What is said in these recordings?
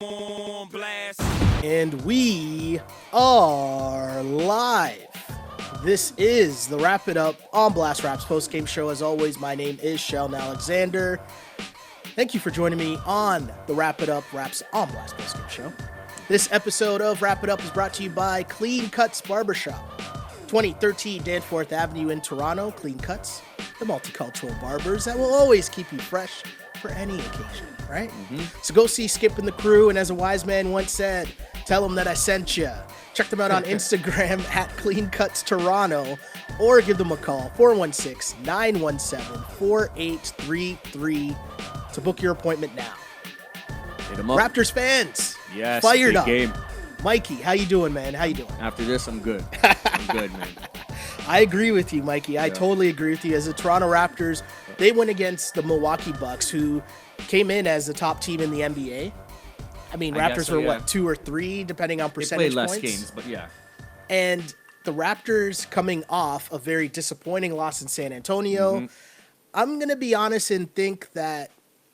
on blast. And we are live. This is the Wrap It Up on Blast Raps post-game show. As always, my name is Sheldon Alexander. Thank you for joining me on the Wrap It Up Raps on Blast post-game show. This episode of Wrap It Up is brought to you by Clean Cuts Barbershop, 2013 Danforth Avenue in Toronto. Clean Cuts, the multicultural barbers that will always keep you fresh for any occasion, right? So go see Skip and the crew, and as a wise man once said, tell them that I sent you. Check them out on Instagram at Clean Cuts Toronto, or give them a call, 416-917-4833 to book your appointment now. Hit 'em up. Raptors fans, Yes, fired big up. game. Mikey, how you doing, man? How you doing? After this, I'm good. I'm good, man. I agree with you, Mikey. I totally agree with you. As the Toronto Raptors, they went against the Milwaukee Bucks, who came in as the top team in the NBA. I mean, I guess Raptors so, were, yeah. 2 or 3, depending on They percentage played less points. games, but yeah. And the Raptors coming off a very disappointing loss in San Antonio. I'm going to be honest and think that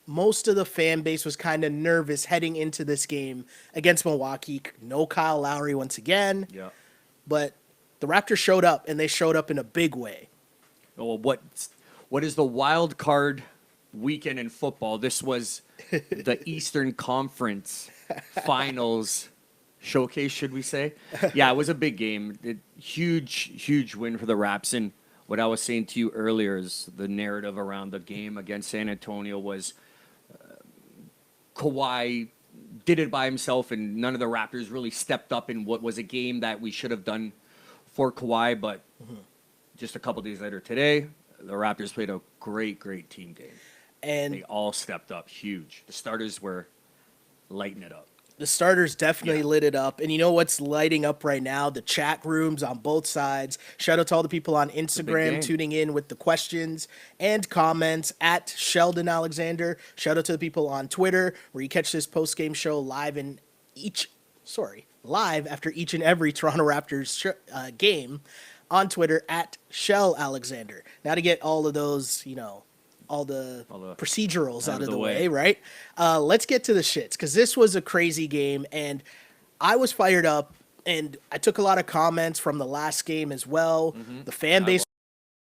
most of the fan base was kind of nervous heading into this game against Milwaukee. No Kyle Lowry once again. Yeah. But the Raptors showed up, and they showed up in a big way. Well, what is the wild card weekend in football? This was the Eastern Conference Finals showcase, should we say? Yeah, it was a big game. Huge win for the Raps. And what I was saying to you earlier is the narrative around the game against San Antonio was Kawhi did it by himself, and none of the Raptors really stepped up in what was a game that we should have done for Kawhi. But just a couple days later today, the Raptors played a great team game. And They all stepped up huge. The starters were lighting it up. the starters definitely lit it up. And you know what's lighting up right now? The chat rooms on both sides. Shout out to all the people on Instagram game. tuning in with the questions and comments at Sheldon Alexander. Shout out to the people on Twitter where you catch this post-game show live after each and every Toronto Raptors game on Twitter at Shell Alexander. Now to get all of those, all the procedurals out of the way, right? Let's get to the shits, because this was a crazy game, and I was fired up, and I took a lot of comments from the last game as well. The fan base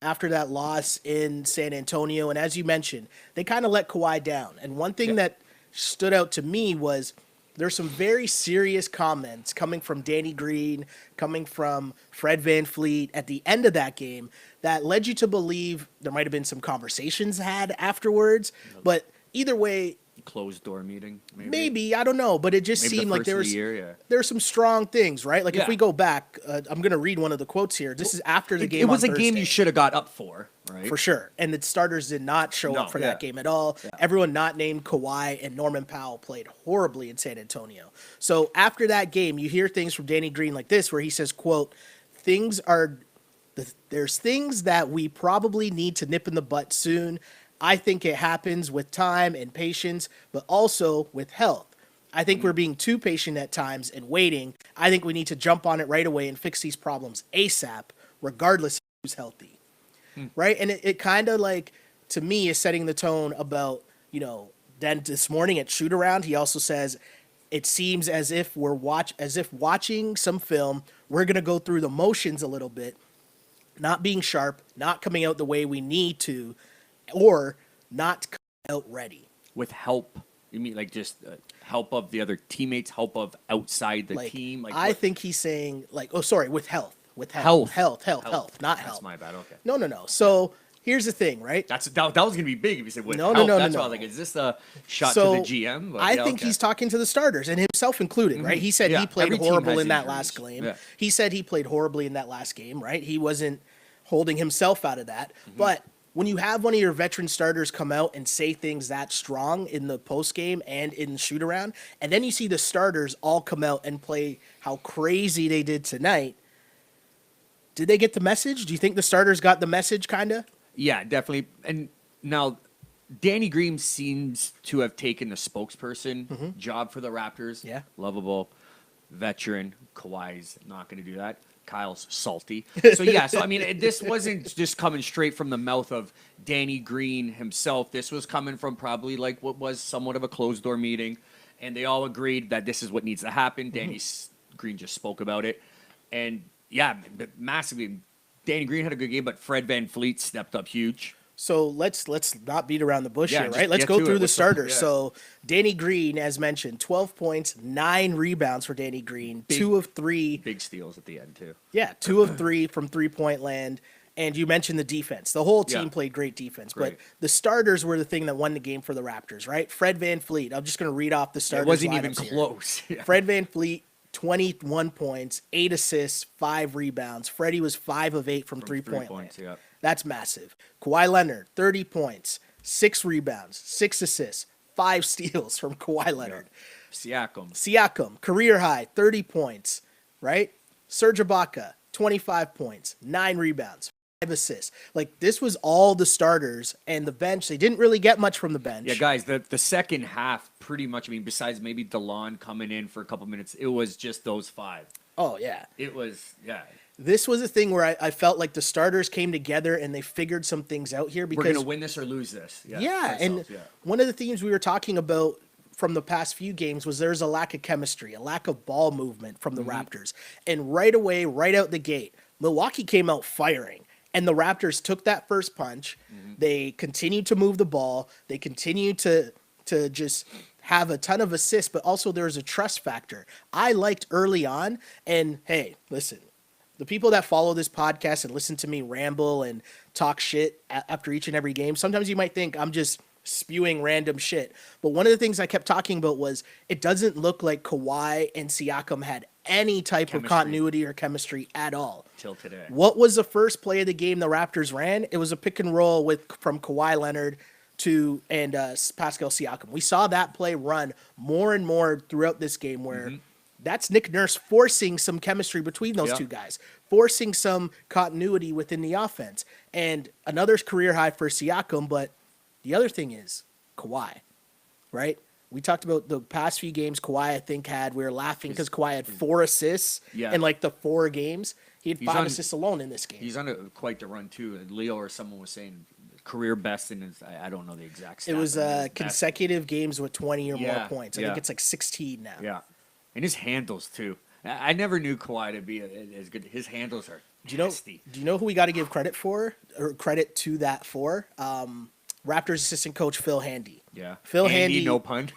after that loss in San Antonio, and as you mentioned, they kind of let Kawhi down. And one thing that stood out to me was there's some very serious comments coming from Danny Green, coming from Fred VanVleet at the end of that game that led you to believe there might have been some conversations had afterwards. But either way, Closed door meeting, maybe I don't know, but it just Maybe seemed the like first there of was the year, there were some strong things, right? Like if Yeah. we go back, I'm going to read one of the quotes here. This is after the game. It was on a game Thursday. you should have got up for, right? For sure. And the starters did not show up for that game at all. Everyone not named Kawhi and Norman Powell played horribly in San Antonio. So after that game, you hear things from Danny Green like this, where he says, quote, there's things that we probably need to nip in the butt soon. I think it happens with time and patience, but also with health. I think we're being too patient at times and waiting. I think we need to jump on it right away and fix these problems ASAP, regardless of who's healthy. Right? And it kind of like, to me, is setting the tone about, then this morning at shoot around, he also says, it seems as if watching some film, we're going to go through the motions a little bit, not being sharp, not coming out the way we need to, or not coming out ready. With help. You mean like just help of the other teammates, help of outside the Like, team? Like I what? think he's saying, with health. With Health. Health, not That's health. my bad. Okay. No. So here's the thing, right? That was gonna be big if you said with No, help. no. That's why I was like, is this a shot So, to the GM? But I yeah, think okay. he's talking to the starters and himself included, right? He said Yeah, he played every team horrible has in that injuries. last game. Yeah. He said he played horribly in that last game, right? He wasn't holding himself out of that. But when you have one of your veteran starters come out and say things that strong in the post game and in shoot around, and then you see the starters all come out and play how crazy they did tonight, did they get the message? Do you think the starters got the message, kind of? Yeah, definitely. And now Danny Green seems to have taken the spokesperson job for the Raptors. Yeah. Lovable veteran. Kawhi's not going to do that. Kyle's salty. So I mean, this wasn't just coming straight from the mouth of Danny Green himself. This was coming from probably like what was somewhat of a closed door meeting. and they all agreed that this is what needs to happen. Danny Green just spoke about it, and yeah, massively. Danny Green had a good game, but Fred VanVleet stepped up huge. So let's not beat around the bush Yeah, here, just right? Let's get go to through it. the What's starters. yeah. So Danny Green, as mentioned, 12 points, 9 rebounds for Danny Green, 2 of 3. Big steals at the end, too. Yeah, 2 of 3 from three-point land. And you mentioned the defense. The whole team Yeah. played great defense, Great. but the starters were the thing that won the game for the Raptors, right? Fred VanVleet. I'm just going to read off the starters. It wasn't even lineups here. close. Yeah. Fred VanVleet, 21 points, 8 assists, 5 rebounds. Freddie was 5 of 8 from three-point land. Yeah. That's massive. Kawhi Leonard, 30 points, 6 rebounds, 6 assists, 5 steals from Kawhi Leonard. Siakam, career high, 30 points, right? Serge Ibaka, 25 points, 9 rebounds, 5 assists. Like, this was all the starters, and the bench, they didn't really get much from the bench. Yeah, guys, the second half, pretty much, I mean, besides maybe DeLon coming in for a couple minutes, it was just those 5. Oh, yeah. It was, yeah. This was a thing where I felt like the starters came together and they figured some things out here because we're going to win this or lose this. Yeah, and one of the themes we were talking about from the past few games was there's a lack of chemistry, a lack of ball movement from the Raptors. And right away, right out the gate, Milwaukee came out firing. And the Raptors took that first punch. They continued to move the ball. They continued to just have a ton of assists, but also there was a trust factor. I liked early on, and hey, listen, the people that follow this podcast and listen to me ramble and talk shit after each and every game, sometimes you might think I'm just spewing random shit. But one of the things I kept talking about was it doesn't look like Kawhi and Siakam had any type of continuity or chemistry at all. Till today. What was the first play of the game the Raptors ran? It was a pick and roll from Kawhi Leonard to Pascal Siakam. We saw that play run more and more throughout this game where that's Nick Nurse forcing some chemistry between those two guys, forcing some continuity within the offense. And another career high for Siakam, but the other thing is Kawhi, right? We talked about the past few games Kawhi, I think, we were laughing because Kawhi had 4 assists in like the 4 games. He had 5 assists alone in this game. He's on quite the run, too. And Leo or someone was saying career best, and I don't know the exact stat. It was consecutive games with 20 or more points. I think it's like 16 now. Yeah. And his handles, too. I never knew Kawhi to be as good. His handles are nasty. Do you know who we got to give credit to that for? Raptors assistant coach Phil Handy. Yeah. Phil Handy. No pun.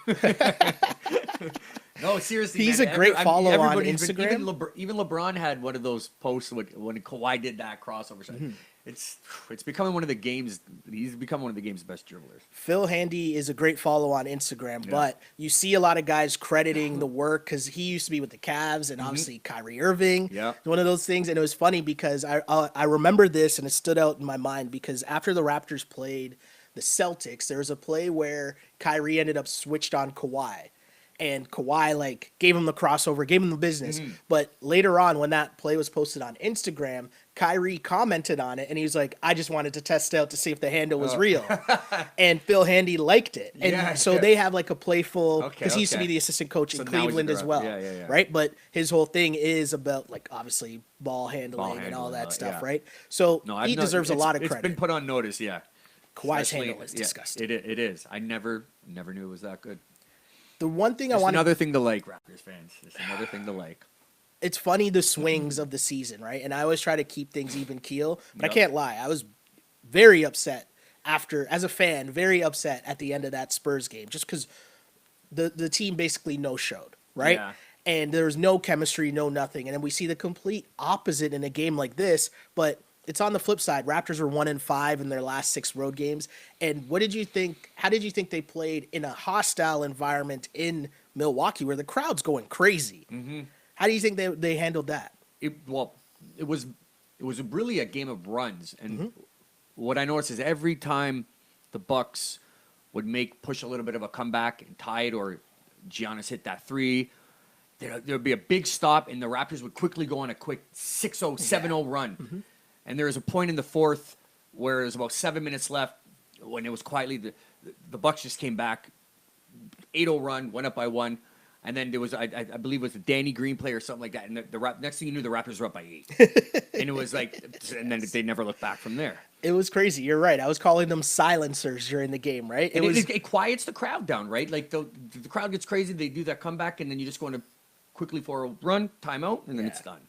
No, seriously. He's man, a great follow on Instagram. Even LeBron had one of those posts when Kawhi did that crossover. It's becoming one of the games. He's become one of the game's best dribblers. Phil Handy is a great follow on Instagram, but you see a lot of guys crediting the work because he used to be with the Cavs and obviously Kyrie Irving. Yeah, one of those things, and it was funny because I remember this and it stood out in my mind because after the Raptors played the Celtics, there was a play where Kyrie ended up switched on Kawhi. And Kawhi gave him the crossover, gave him the business. But later on, when that play was posted on Instagram, Kyrie commented on it, and he was like, "I just wanted to test out to see if the handle was real." And Phil Handy liked it, and they have a playful because he used to be the assistant coach in Cleveland as well, right? But his whole thing is about obviously ball handling and all that stuff, right? So he deserves a lot of credit. It's been put on notice, Kawhi's handle is disgusting. It is. I never knew it was that good. The one thing another thing to like, Raptors fans. It's another thing to like. It's funny the swings of the season, right? And I always try to keep things even keel, but I can't lie. I was very upset as a fan, very upset at the end of that Spurs game, just because the team basically no-showed, right? Yeah. And there was no chemistry, no nothing. And then we see the complete opposite in a game like this, but it's on the flip side. Raptors were 1-5 in their last 6 road games. And what did you think? How did you think they played in a hostile environment in Milwaukee where the crowd's going crazy? How do you think they handled that? It was really a game of runs. And what I noticed is every time the Bucks would push a little bit of a comeback and tie it, or Giannis hit that 3, there would be a big stop, and the Raptors would quickly go on a quick 6-0, 7-0 run. And there was a point in the fourth where there was about 7 minutes left when it was quietly the Bucks just came back, 8-0 run, went up by 1, and then there was I believe it was a Danny Green play or something like that, and the next thing you knew the Raptors were up by 8, and it was and then they never looked back from there. It was crazy. You're right. I was calling them silencers during the game, right? It quiets the crowd down, right? Like the crowd gets crazy, they do that comeback, and then you just go into quickly for a run, timeout, and then it's done.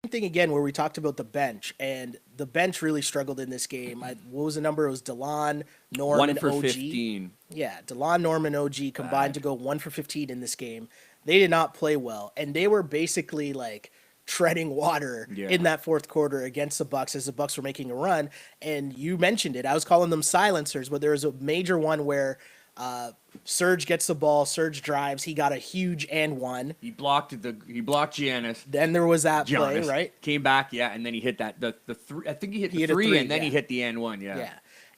Thing again where we talked about the bench, and the bench really struggled in this game. What was the number? It was DeLon, Norm, 1 and for OG. 15. Yeah, DeLon, Norm, and OG combined to go 1 for 15 in this game. They did not play well, and they were basically like treading water in that fourth quarter against the Bucks as the Bucks were making a run. And you mentioned it. I was calling them silencers, but there was a major one where Serge gets the ball, Serge drives, he got a huge and one. He blocked Giannis. Then there was that Giannis play, right? Came back, and then he hit that the three. I think he hit the hit a three, and then yeah. he hit the and one, Yeah.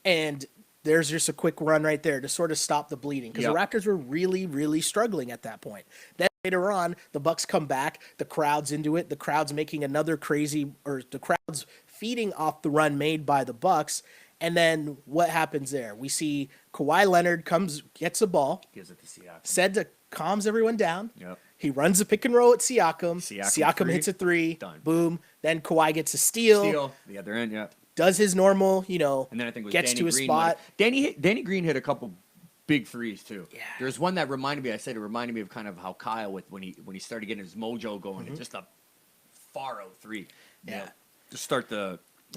And there's just a quick run right there to sort of stop the bleeding because the Raptors were really, really struggling at that point. Then later on, the Bucks come back, the crowd's into it, the crowd's making another the crowd's feeding off the run made by the Bucks. And then what happens there? We see Kawhi Leonard gets the ball, gives it to Siakam. said calms everyone down. Yep. He runs a pick and roll at Siakam. Siakam hits a three. Done. Boom. Then Kawhi gets a steal. The other end, Does his normal, and then I think it was gets Danny to his Green spot. Danny Green hit a couple big threes too. Yeah. There's one that reminded me. I said it reminded me of kind of how Kyle when he started getting his mojo going. It's just a far out three. Yeah.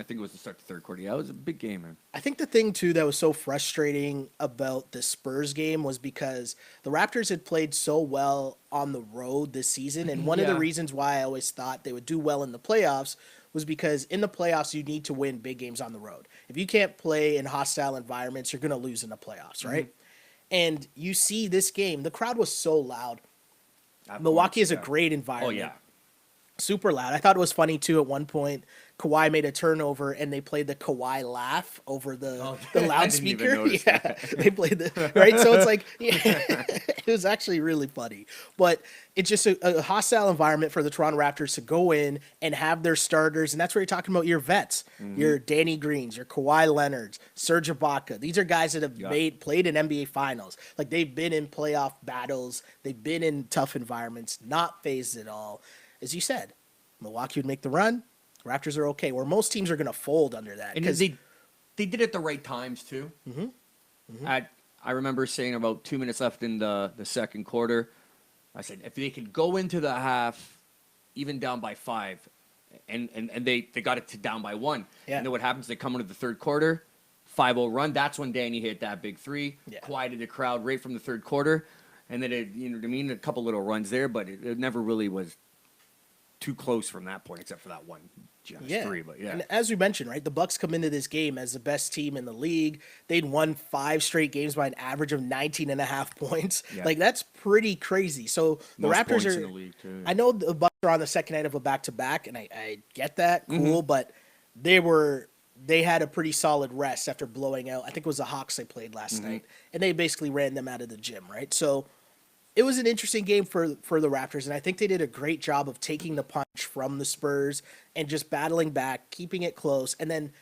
I think it was to start the third quarter. Yeah, it was a big game, man. I think the thing, too, that was so frustrating about the Spurs game was because the Raptors had played so well on the road this season. And one of the reasons why I always thought they would do well in the playoffs was because in the playoffs, you need to win big games on the road. If you can't play in hostile environments, you're going to lose in the playoffs, right? And you see this game, the crowd was so loud. Milwaukee is a great environment. Oh, yeah. Super loud. I thought it was funny, too, at one point. Kawhi made a turnover, and they played the Kawhi laugh over the loudspeaker. They played right. So it's like, it was actually really funny. But it's just a hostile environment for the Toronto Raptors to go in and have their starters, and that's where you're talking about your vets, your Danny Greens, your Kawhi Leonards, Serge Ibaka. These are guys that have played in NBA Finals. Like they've been in playoff battles, they've been in tough environments, not phased at all. As you said, Milwaukee would make the run. Raptors are okay, where most teams are going to fold under that. And they did it at the right times, too. I remember saying about 2 minutes left in the second quarter, I said, if they could go into the half even down by 5, and they got it to down by 1. Yeah. And then what happens, they come into the third quarter, 5-0 run. That's when Danny hit that big three, quieted the crowd right from the third quarter. And then, a couple little runs there, but it never really was too close from that point, except for that one three. But and as we mentioned, right, the Bucks come into this game as the best team in the league. They'd won 5 straight games by an average of 19.5 points. Like that's pretty crazy. So the Raptors are. In the league too, I know the Bucks are on the second night of a back-to-back, and I get that, cool, but they had a pretty solid rest after blowing out. I think it was the Hawks they played last night, and they basically ran them out of the gym, right? So it was an interesting game for the Raptors, and I think they did a great job of taking the punch from the Spurs and just battling back, keeping it close, and then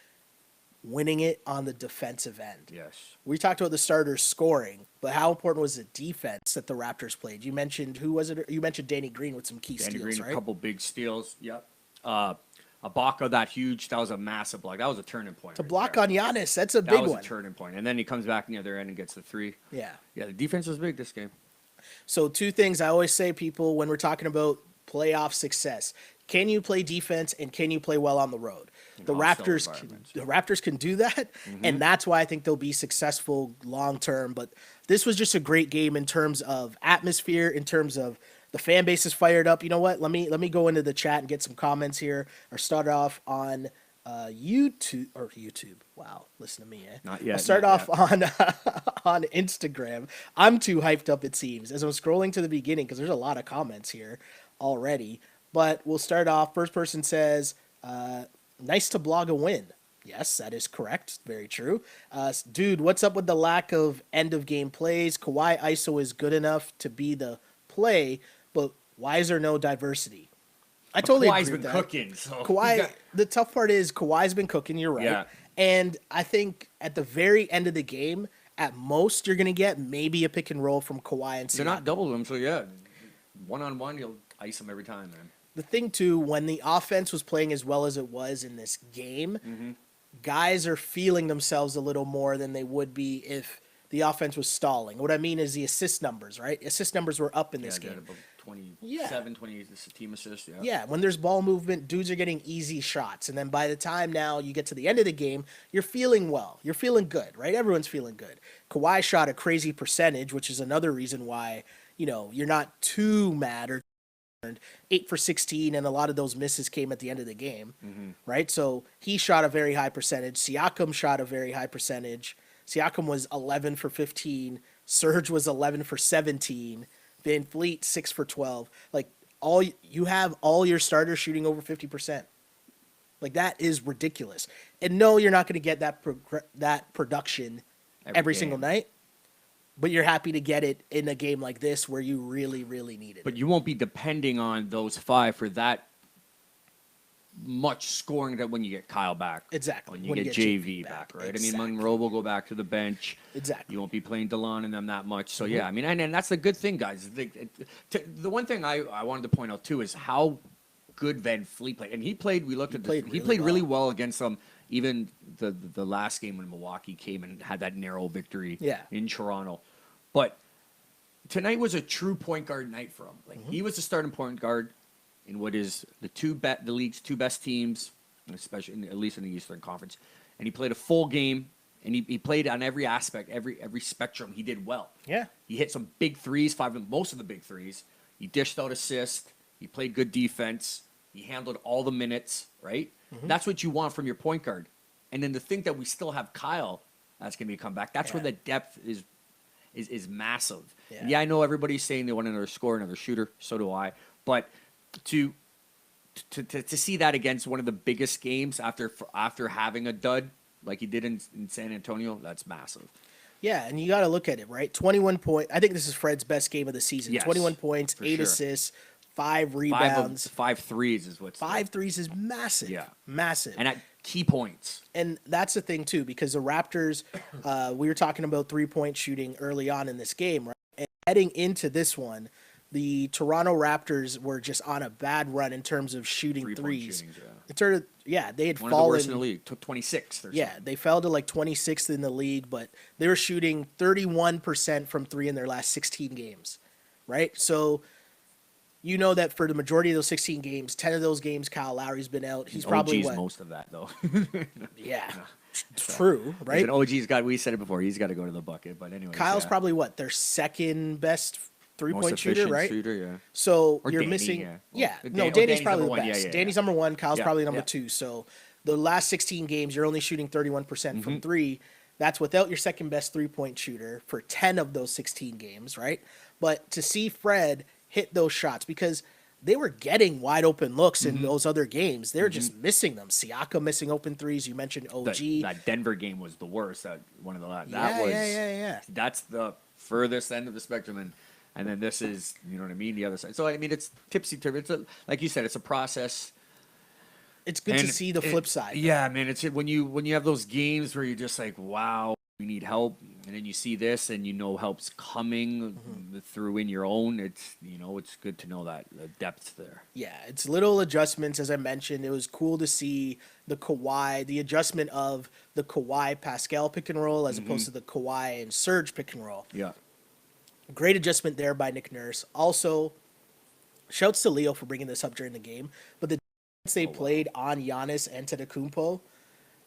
winning it on the defensive end. Yes. We talked about the starters scoring, but how important was the defense that the Raptors played? You mentioned, who was it? You mentioned Danny Green with some key steals, right? A couple big steals, yep. Ibaka, that was a massive block. That was a turning point. To block on Giannis, that's a big one. That was a turning point. And then he comes back on the other end and gets the 3. Yeah. Yeah, the defense was big this game. So 2 things I always say, people, when we're talking about playoff success. Can you play defense and can you play well on the road? The Raptors can do that, and that's why I think they'll be successful long term. But this was just a great game in terms of atmosphere, in terms of the fan base is fired up. You know what? Let me go into the chat and get some comments here. Or start off on YouTube. Wow, listen to me, eh? Not yet. I'll start off on on Instagram. I'm too hyped up, it seems, as I'm scrolling to the beginning because there's a lot of comments here already. But we'll start off. First person says, nice to blog a win. Yes, that is correct. Very true. Dude, what's up with the lack of end-of-game plays? Kawhi ISO is good enough to be the play, but why is there no diversity? I totally agree with that. Cooking. So Kawhi, the tough part is Kawhi's been cooking, you're right. Yeah. And I think at the very end of the game, at most, you're going to get maybe a pick and roll from Kawhi and Siakam. They're not doubling them, so yeah. One-on-one, you'll ice them every time, man. The thing, too, when the offense was playing as well as it was in this game, guys are feeling themselves a little more than they would be if the offense was stalling. What I mean is the assist numbers, right? Assist numbers were up in this Yeah, game. about 27, Yeah. 28 team assists. Yeah. Yeah, when there's ball movement, dudes are getting easy shots. And then by the time now you get to the end of the game, you're feeling well. You're feeling good, right? Everyone's feeling good. Kawhi shot a crazy percentage, which is another reason why, you're not too mad or 8 for 16, and a lot of those misses came at the end of the game, right? So he shot a very high percentage. Siakam shot a very high percentage. Siakam was 11 for 15. Serge was 11 for 17. Van Fleet 6 for 12. Like you have all your starters shooting over 50%. Like that is ridiculous. And no, you're not going to get that production every single night. But you're happy to get it in a game like this where you really, really need it. But you won't be depending on those 5 for that much scoring that when you get Kyle back. Exactly. When you get JV back, right? Exactly. I mean, Monroe will go back to the bench. Exactly. You won't be playing DeLon and them that much. So, yeah, I mean, and that's the good thing, guys. The one thing I wanted to point out, too, is how good Van Fleet played. And he played really well against them. Even the last game when Milwaukee came and had that narrow victory in Toronto. But tonight was a true point guard night for him. Like he was the starting point guard in what is the league's 2 best teams, especially at least in the Eastern Conference. And he played a full game, and he played on every aspect, every spectrum. He did well. Yeah, he hit some big threes, most of the big threes. He dished out assists. He played good defense. He handled all the minutes. Right, that's what you want from your point guard. And then to think that we still have Kyle that's going to be a comeback. That's where the depth is massive. Yeah, I know everybody's saying they want another scorer, another shooter. So do I. But to see that against one of the biggest games after having a dud like he did in San Antonio, that's massive. Yeah, and you got to look at it, right? 21 points. I think this is Fred's best game of the season. Yes, 21 points, 8 assists, 5 rebounds. 5 threes is what's 5 threes is massive. Yeah. Massive. And at key points. And that's the thing, too, because the Raptors, we were talking about 3-point shooting early on in this game, right? And heading into this one, the Toronto Raptors were just on a bad run in terms of shooting threes. They had one fallen. Of the worst in the league. Took 26th. Yeah, they fell to like 26th in the league, but they were shooting 31% from 3 in their last 16 games, right? So you know that for the majority of those 16 games, 10 of those games, Kyle Lowry's been out. He's probably most of that though. Yeah, true, right? An OG's got. We said it before. He's got to go to the bucket. But anyway, Kyle's probably their second best 3-point shooter, right? Yeah. So or you're Danny, missing. Yeah. Danny's probably the one. best. Yeah. Danny's number 1. Kyle's probably number 2. So the last 16 games, you're only shooting 31% from 3. That's without your second best 3-point shooter for 10 of those 16 games, right? But to see Fred hit those shots, because they were getting wide open looks in those other games. They're just missing them. Siakam missing open threes. You mentioned OG. That Denver game was the worst. One of the last. Yeah. That's the furthest end of the spectrum, and then this is, you know what I mean, the other side. So I mean, it's tipsy-turvy. It's like you said, it's a process. It's good to see the flip side. Yeah, man. It's when you have those games where you're just like, wow, we need help, and then you see this, and you know help's coming through in your own. It's it's good to know that the depth there. Yeah, it's little adjustments, as I mentioned. It was cool to see the adjustment of the Kawhi Pascal pick and roll as opposed to the Kawhi and Serge pick and roll. Yeah, great adjustment there by Nick Nurse. Also, shouts to Leo for bringing this up during the game, but the defense they played on Giannis and Antetokounmpo,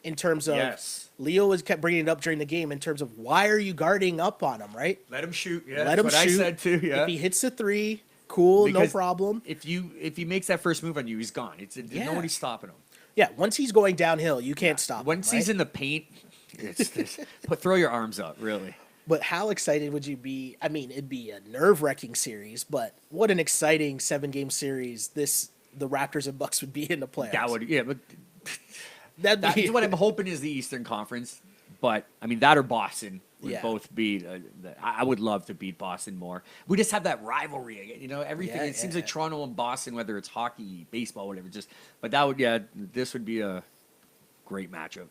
in terms of Leo kept bringing it up during the game in terms of why are you guarding up on him, right? Let him shoot. Yeah, let him shoot. I said too. Yeah, if he hits the 3, cool, no problem. If he makes that first move on you, he's gone. Nobody's stopping him. Yeah, once he's going downhill, you can't stop him. Once he's in the paint, throw your arms up, really. But how excited would you be? I mean, it'd be a nerve-wracking series, but what an exciting 7-game series the Raptors and Bucks would be in the playoffs. That would, but that's what I'm hoping is the Eastern Conference. But I mean, that or Boston would both be. I would love to beat Boston more. We just have that rivalry, everything. It seems like Toronto and Boston, whether it's hockey, baseball, whatever. This would be a great matchup.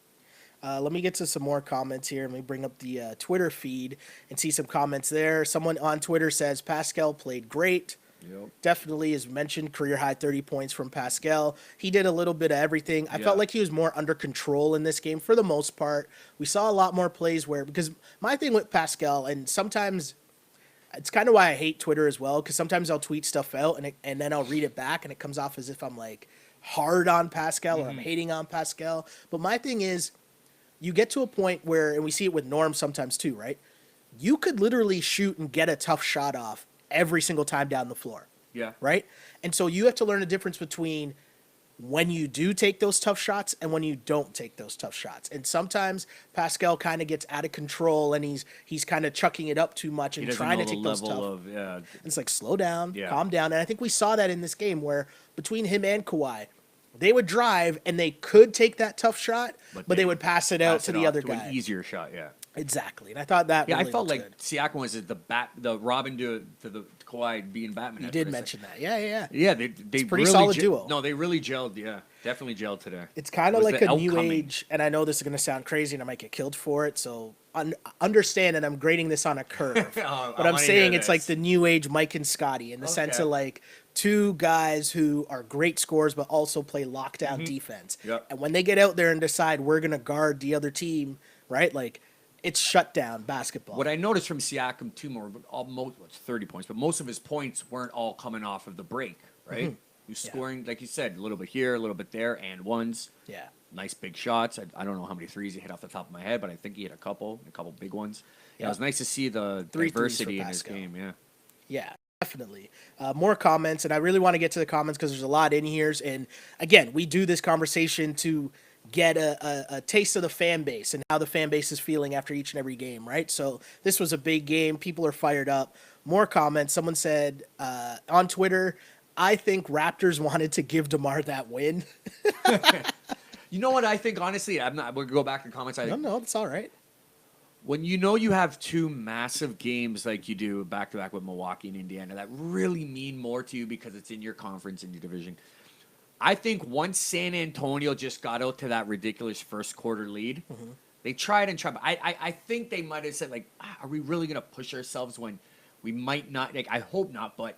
Let me get to some more comments here. Let me bring up the Twitter feed and see some comments there. Someone on Twitter says Pascal played great. Yep. Definitely, as mentioned, career high 30 points from Pascal. He did a little bit of everything. I felt like he was more under control in this game for the most part. We saw a lot more plays where, because my thing with Pascal, and sometimes it's kind of why I hate Twitter as well, because sometimes I'll tweet stuff out and then I'll read it back and it comes off as if I'm like hard on Pascal or I'm hating on Pascal. But my thing is, you get to a point where, and we see it with Norm sometimes too, right? You could literally shoot and get a tough shot off every single time down the floor. Yeah. Right? And so you have to learn the difference between when you do take those tough shots and when you don't take those tough shots. And sometimes Pascal kind of gets out of control and he's kind of chucking it up too much and trying to take those tough. And it's like, slow down, calm down. And I think we saw that in this game where between him and Kawhi, they would drive and they could take that tough shot, but they would pass it out to the other guy. An easier shot, yeah. Exactly, and I thought that. Yeah, really I felt like good. Siakam was the Robin to the Kawhi being Batman. You did mention that, yeah. Yeah, they it's pretty really solid duo. No, they really gelled. Yeah, definitely gelled today. It's kind of like a new age, and I know this is going to sound crazy, and I might get killed for it. So understand that I'm grading this on a curve, but I'm saying it's like the new age Mike and Scotty in the sense of like two guys who are great scorers but also play lockdown defense. Yep. And when they get out there and decide we're going to guard the other team, right? Like. It's shutdown basketball. What I noticed from Siakam too, almost 30 points, but most of his points weren't all coming off of the break, right? He was scoring, like you said, a little bit here, a little bit there, and ones. Yeah. Nice big shots. I don't know how many threes he hit off the top of my head, but I think he hit a couple big ones. Yeah, it was nice to see the diversity in his game. Yeah. Yeah. Definitely. More comments, and I really want to get to the comments because there's a lot in here. And again, we do this conversation to get a taste of the fan base and how the fan base is feeling after each and every game, right? So this was a big game. People are fired up. More comments. Someone said on Twitter, I think Raptors wanted to give DeMar that win. You know what I think, honestly? We're going to go back to comments. No, it's all right. When you have two massive games like you do back-to-back with Milwaukee and Indiana that really mean more to you because it's in your conference, in your division, I think once San Antonio just got out to that ridiculous first quarter lead, they tried. But I think they might have said, like, are we really going to push ourselves when we might not? Like, I hope not, but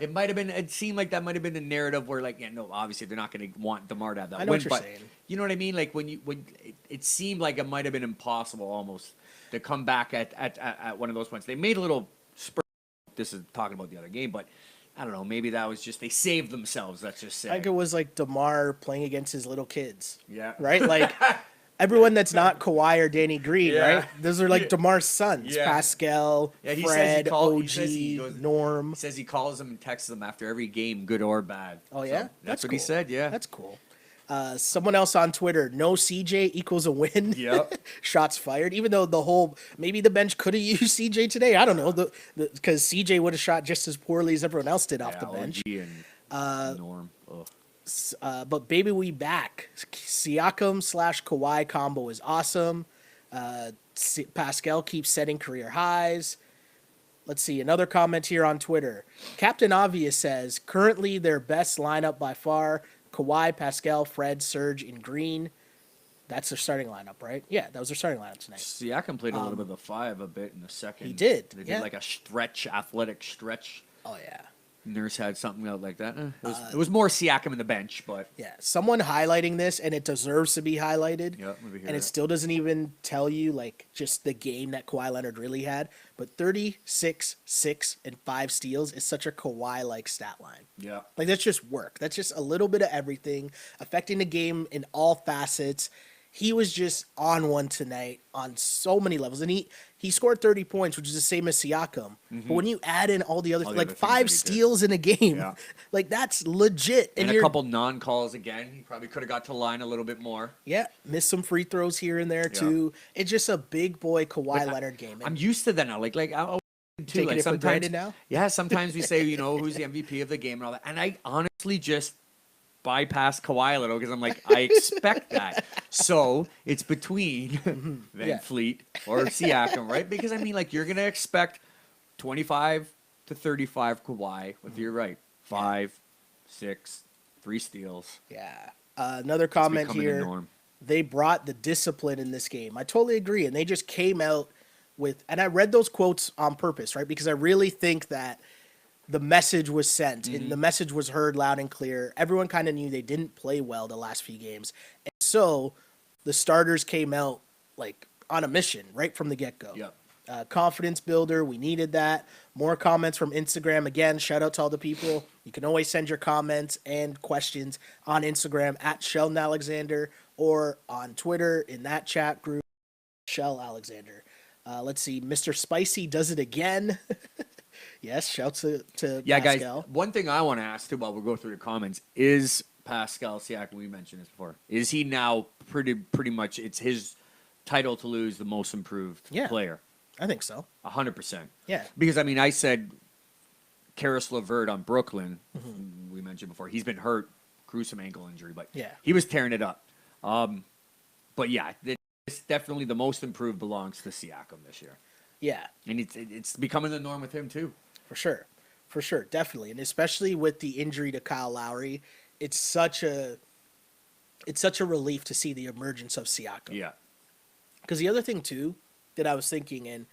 it might have been. It seemed like that might have been the narrative where, like, no, obviously they're not going to want DeMar to have that win. What you're but saying. You know what I mean? Like when it seemed like it might have been impossible almost to come back at one of those points. They made a little spurt. This is talking about the other game, but. I don't know. Maybe that was just they saved themselves. Let's just say. I think it was like DeMar playing against his little kids. Yeah. Right. Like everyone that's not Kawhi or Danny Green. Right. Those are like DeMar's sons. Yeah. Pascal, Fred, OG, Norm. He says he calls them and texts them after every game, good or bad. Oh yeah, so that's what cool. He said. Yeah. That's cool. Someone else on Twitter, no CJ equals a win. Yep. Shots fired. Even though maybe the bench could have used CJ today. I don't know. Because CJ would have shot just as poorly as everyone else did off the bench. OG and Norm. But baby, we back. Siakam / Kawhi combo is awesome. Pascal keeps setting career highs. Let's see, another comment here on Twitter. Captain Obvious says, currently their best lineup by far, Kawhi, Pascal, Fred, Serge, and Green. That's their starting lineup, right? Yeah, that was their starting lineup tonight. Siakam played a little bit of the five a bit in the second. He did. They did like a athletic stretch. Oh, yeah. Nurse had something out like that. It was more Siakam in the bench, but yeah, someone highlighting this, and it deserves to be highlighted. Yep, and it still doesn't even tell you like just the game that Kawhi Leonard really had. But 36, 6, and 5 steals is such a Kawhi-like stat line. Yeah, like that's just work. That's just a little bit of everything, affecting the game in all facets. He was just on one tonight on so many levels, and he scored 30 points, which is the same as Siakam. But when you add in all the other, like 5 steals in a game, like that's legit. And a couple non-calls again. He probably could have got to line a little bit more. Yeah, missed some free throws here and there too. It's just a big boy Kawhi Leonard game. I'm used to that now. Like too. Taking like it for granted sometimes, now. Yeah, sometimes we say, who's the MVP of the game and all that, and I honestly just bypass Kawhi a little because I'm like, I expect that. So it's between Van Fleet or Siakam, right? Because I mean, like, you're gonna expect 25 to 35 Kawhi. If you're right, 5, 6, 3 steals. Yeah. Another comment here. They brought the discipline in this game. I totally agree, and they just came out with. And I read those quotes on purpose, right? Because I really think that the message was sent and the message was heard loud and clear. Everyone kind of knew they didn't play well the last few games. And so the starters came out like on a mission right from the get-go. Yep. Confidence builder. We needed that. More comments from Instagram. Again, shout out to all the people. You can always send your comments and questions on Instagram at Sheldon Alexander or on Twitter in that chat group, Shell Alexander. Let's see. Mr. Spicy does it again. Yes, shout to Pascal. Guys, one thing I want to ask too while we go through the comments is Pascal Siakam, we mentioned this before, is he now pretty much it's his title to lose the most improved player? I think so. 100%. Yeah. Because, I mean, I said Karis LeVert on Brooklyn, we mentioned before, he's been hurt, gruesome ankle injury, but he was tearing it up. But, yeah, it's definitely the most improved belongs to Siakam this year. Yeah. And it's becoming the norm with him, too. For sure. Definitely. And especially with the injury to Kyle Lowry, it's such a relief to see the emergence of Siakam. Yeah. Because the other thing, too, that I was thinking, and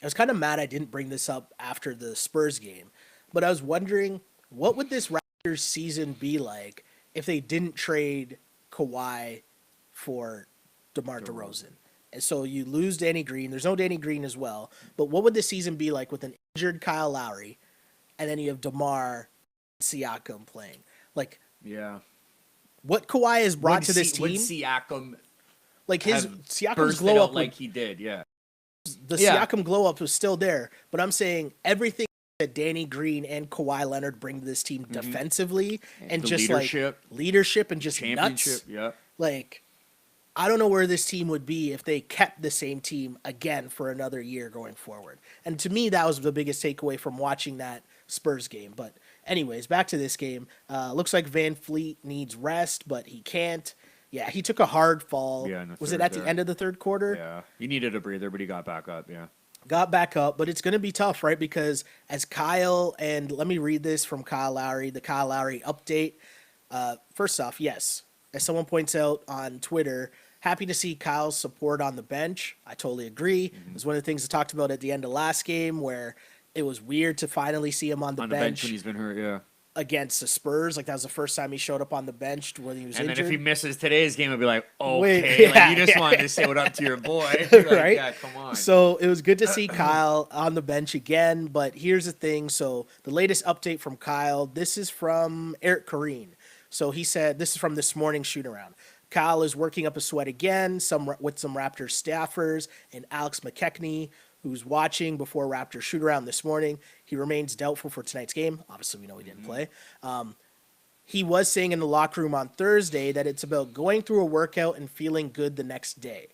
I was kind of mad I didn't bring this up after the Spurs game, but I was wondering, what would this Raptors season be like if they didn't trade Kawhi for DeMar DeRozan? And so you lose Danny Green. There's no Danny Green as well. But what would the season be like with an injured Kyle Lowry, and then you have DeMar Siakam playing? Like, what Kawhi has brought to this team? Would Siakam... Like Siakam's glow up, like he did, the Siakam glow up was still there, but I'm saying everything that Danny Green and Kawhi Leonard bring to this team defensively and just leadership and just championship, nuts. Like, I don't know where this team would be if they kept the same team again for another year going forward. And to me, that was the biggest takeaway from watching that Spurs game. But anyways, back to this game. Looks like Van Fleet needs rest, but he can't. Yeah, he took a hard fall. Yeah, was it at the end of the third quarter? Yeah, he needed a breather, but he got back up, Got back up, but it's going to be tough, right? Because as Kyle, and let me read this from Kyle Lowry, the Kyle Lowry update. First off, yes, as someone points out on Twitter, happy to see Kyle's support on the bench. I totally agree. It was one of the things I talked about at the end of last game where it was weird to finally see him on the bench when he's been hurt, against the Spurs. Like, that was the first time he showed up on the bench when he was injured. And then if he misses today's game, it'll be like, okay, you just wanted to say what up to your boy. Right? Yeah, come on. So it was good to see Kyle on the bench again, but here's the thing. So the latest update from Kyle, this is from Eric Corrine. So he said, this is from this morning's shoot-around. Kyle is working up a sweat again, with some Raptors staffers and Alex McKechnie, who's watching before Raptors shoot-around this morning. He remains doubtful for tonight's game. Obviously, we know he didn't play. He was saying in the locker room on Thursday that it's about going through a workout and feeling good the next day.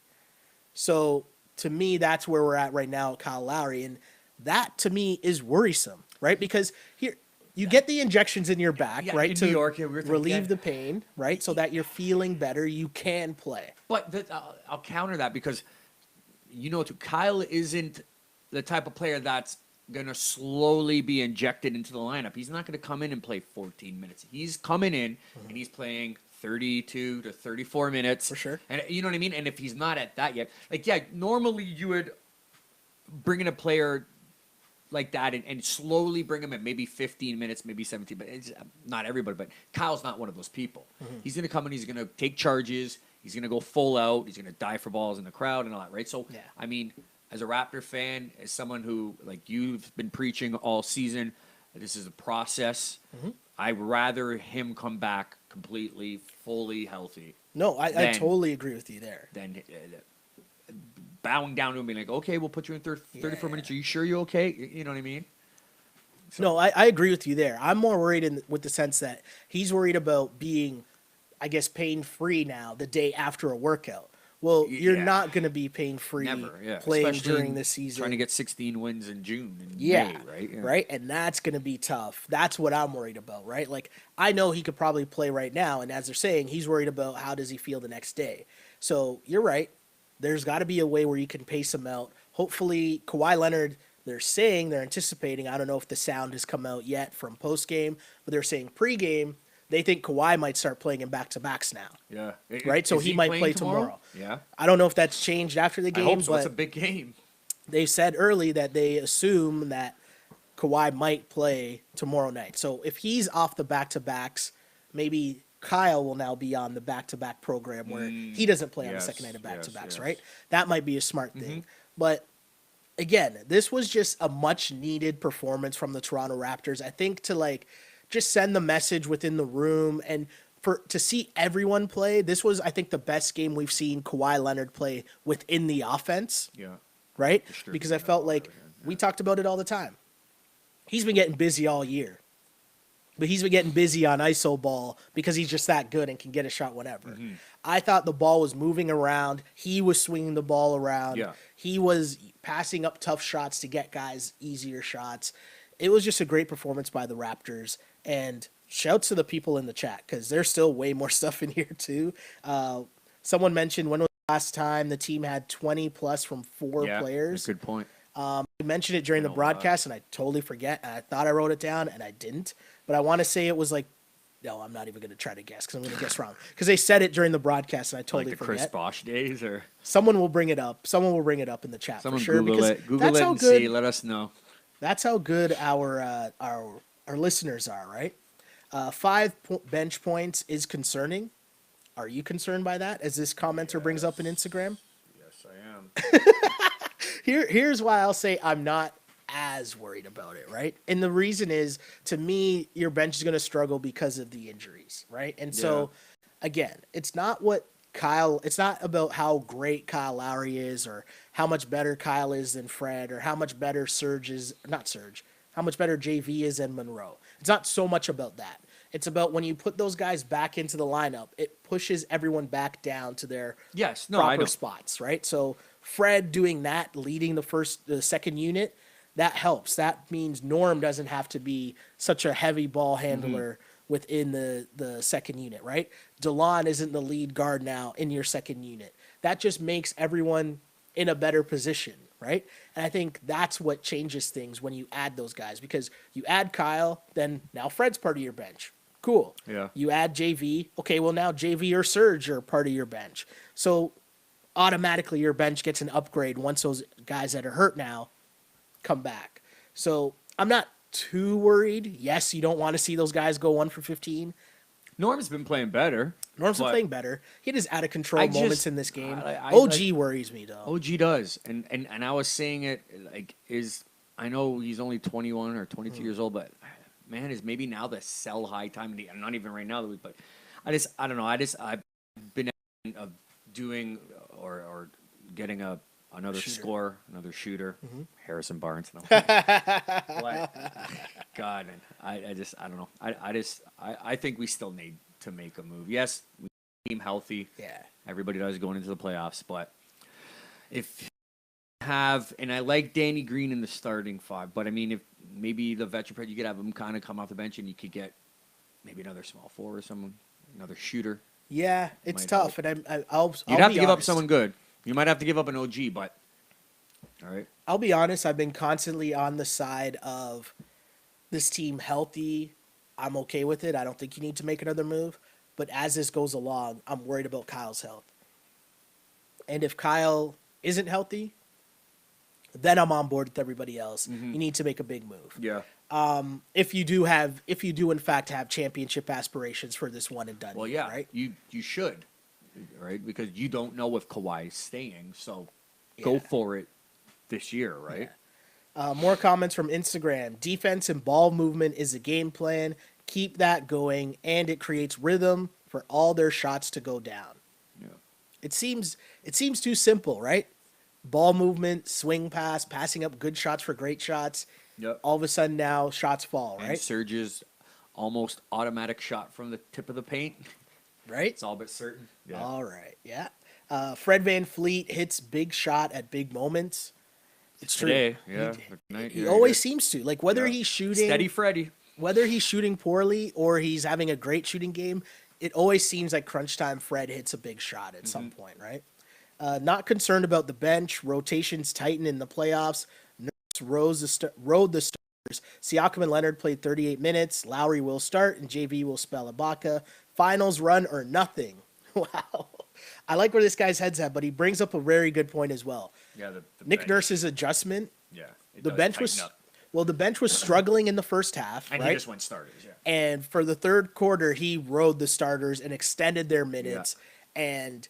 So, to me, that's where we're at right now with Kyle Lowry. And that, to me, is worrisome, right? Because here, you get the injections in your back, right, to New York, relieve the pain, right, so that you're feeling better, you can play. But I'll counter that because, Kyle isn't the type of player that's going to slowly be injected into the lineup. He's not going to come in and play 14 minutes. He's coming in and he's playing 32 to 34 minutes. For sure. And you know what I mean? And if he's not at that yet, normally you would bring in a player like that and slowly bring him in, maybe 15 minutes, maybe 17, but it's not everybody. But Kyle's not one of those people. He's going to come in, he's going to take charges, he's going to go full out, he's going to die for balls in the crowd and all that, right? So, I mean, as a Raptor fan, as someone who, like you've been preaching all season, this is a process. I'd rather him come back completely, fully healthy. No, I totally agree with you there. Then bowing down to him and being like, okay, we'll put you in 34 minutes. Are you sure you're okay? You know what I mean? So. No, I agree with you there. I'm more worried with the sense that he's worried about being, I guess, pain-free now the day after a workout. Well, you're not going to be pain-free playing especially during the season. Trying to get 16 wins in June and May, right? Yeah. Right? And that's going to be tough. That's what I'm worried about, right? Like, I know he could probably play right now, and as they're saying, he's worried about how does he feel the next day. So you're right. There's got to be a way where you can pace him out. Hopefully, Kawhi Leonard, they're anticipating, I don't know if the sound has come out yet from post-game, but they're saying pre-game, they think Kawhi might start playing in back-to-backs now. Yeah. Right? So he might play tomorrow. Yeah. I don't know if that's changed after the game. I hope so. It's a big game. They said early that they assume that Kawhi might play tomorrow night. So if he's off the back-to-backs, maybe Kyle will now be on the back-to-back program where he doesn't play on the second night of back-to-backs, right? That might be a smart thing. But again, this was just a much-needed performance from the Toronto Raptors. I think to like just send the message within the room and to see everyone play. This was, I think, the best game we've seen Kawhi Leonard play within the offense. Yeah. Right? Because I felt like we talked about it all the time. He's been getting busy all year. But he's been getting busy on iso ball because he's just that good and can get a shot whenever. I thought the ball was moving around. He was swinging the ball around. Yeah. He was passing up tough shots to get guys easier shots. It was just a great performance by the Raptors. And shouts to the people in the chat because there's still way more stuff in here too. Someone mentioned when was the last time the team had 20 plus from 4 players. Good point. I mentioned it during the broadcast, and I totally forget. And I thought I wrote it down, and I didn't. But I want to say it was like, no, I'm not even going to try to guess because I'm going to guess wrong. Because they said it during the broadcast, and I totally like the forget. Chris Bosh days, or someone will bring it up. Someone will bring it up in the chat someone for sure. Google it. Google it and see. Let us know. That's how good our listeners are, right? 5 bench points is concerning. Are you concerned by that? As this commenter brings up in Instagram. Yes, I am. Here's why I'll say I'm not as worried about it, right? And the reason is, to me, your bench is going to struggle because of the injuries, right? And so, again, it's not about how great Kyle Lowry is or how much better Kyle is than Fred or how much better how much better JV is than Monroe. It's not so much about that. It's about when you put those guys back into the lineup, it pushes everyone back down to their proper spots, right? So Fred doing that, leading the second unit, that helps. That means Norm doesn't have to be such a heavy ball handler within the second unit, right? DeLon isn't the lead guard now in your second unit. That just makes everyone in a better position, right? And I think that's what changes things when you add those guys, because you add Kyle, then now Fred's part of your bench. Cool. Yeah. You add JV. Okay, well now JV or Serge are part of your bench. So automatically your bench gets an upgrade once those guys that are hurt now come back. So I'm not too worried. Yes, you don't want to see those guys go 1 for 15. Norm's been playing better. Norm's been playing better. He had his out of control moments in this game. OG worries me though. OG does, and I was saying it like I know he's only 21 or 22 years old, but man, is maybe now the sell high time. Not even right now, but I don't know. I've been doing or getting another scorer, another shooter, Harrison Barnes. No. God, I don't know. I think we still need to make a move. Yes, we team healthy. Yeah, everybody does going into the playoffs, but if have, and I like Danny Green in the starting 5, but I mean, if maybe the veteran, you could have him kind of come off the bench, and you could get maybe another small forward or someone, another shooter. Yeah, it's tough, help. and I'll you'd have to give up someone good. You might have to give up an OG, but all right. I'll be honest. I've been constantly on the side of this team healthy. I'm okay with it. I don't think you need to make another move. But as this goes along, I'm worried about Kyle's health. And if Kyle isn't healthy, then I'm on board with everybody else. You need to make a big move. Yeah. If you do in fact have championship aspirations for this one and done. Well, yeah, right. You should, right? Because you don't know if Kawhi's staying, so go for it this year, right? Yeah. More comments from Instagram. Defense and ball movement is a game plan. Keep that going, and it creates rhythm for all their shots to go down. Yeah. It seems too simple, right? Ball movement, swing pass, passing up good shots for great shots. Yep. All of a sudden now shots fall, right? And Serge's almost automatic shot from the tip of the paint. Right? It's all but certain. Yeah. All right. Yeah. Fred VanVleet hits big shot at big moments. It's today, true. Yeah. He always seems to. Like whether he's shooting steady Freddy. Whether he's shooting poorly or he's having a great shooting game, it always seems like crunch time Fred hits a big shot at some point, right? Not concerned about the bench. Rotations tighten in the playoffs. Nurse rode the starters. Siakam and Leonard played 38 minutes. Lowry will start, and JV will spell Ibaka. Finals run or nothing. Wow. I like where this guy's head's at, but he brings up a very good point as well. Yeah, Nick Nurse's adjustment. Yeah, The bench was Well, the bench was struggling in the first half, And right? he just went starters, yeah. And for the third quarter, he rode the starters and extended their minutes. Yeah. And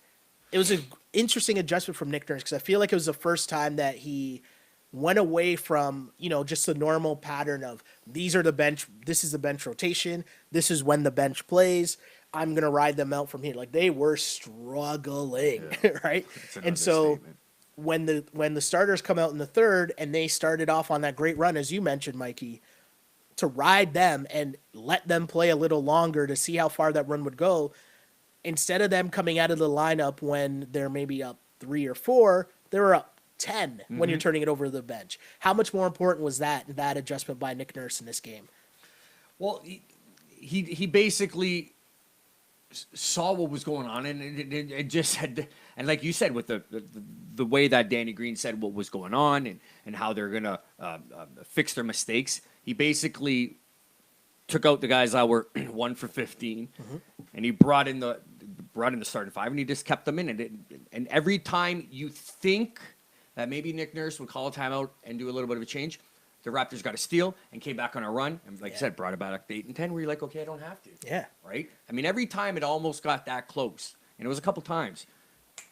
it was an interesting adjustment from Nick Nurse because I feel like it was the first time that he went away from, just the normal pattern of this is the bench rotation. This is when the bench plays. I'm going to ride them out from here. Like they were struggling, right? And so when the starters come out in the third and they started off on that great run, as you mentioned, Mikey, to ride them and let them play a little longer to see how far that run would go, instead of them coming out of the lineup when they're maybe up 3 or 4, they were up 10 when you're turning it over to the bench. How much more important was that adjustment by Nick Nurse in this game? Well, he basically saw what was going on, and it just had, and like you said, with the way that Danny Green said what was going on and how they're gonna fix their mistakes, he basically took out the guys that were 1 for 15, and he brought in the starting 5, and he just kept them in. And every time you think that maybe Nick Nurse would call a timeout and do a little bit of a change, the Raptors got a steal and came back on a run, and like I said, brought it back to 8 and 10. Where you're like, okay, I don't have to. Yeah. Right. I mean, every time it almost got that close, and it was a couple times,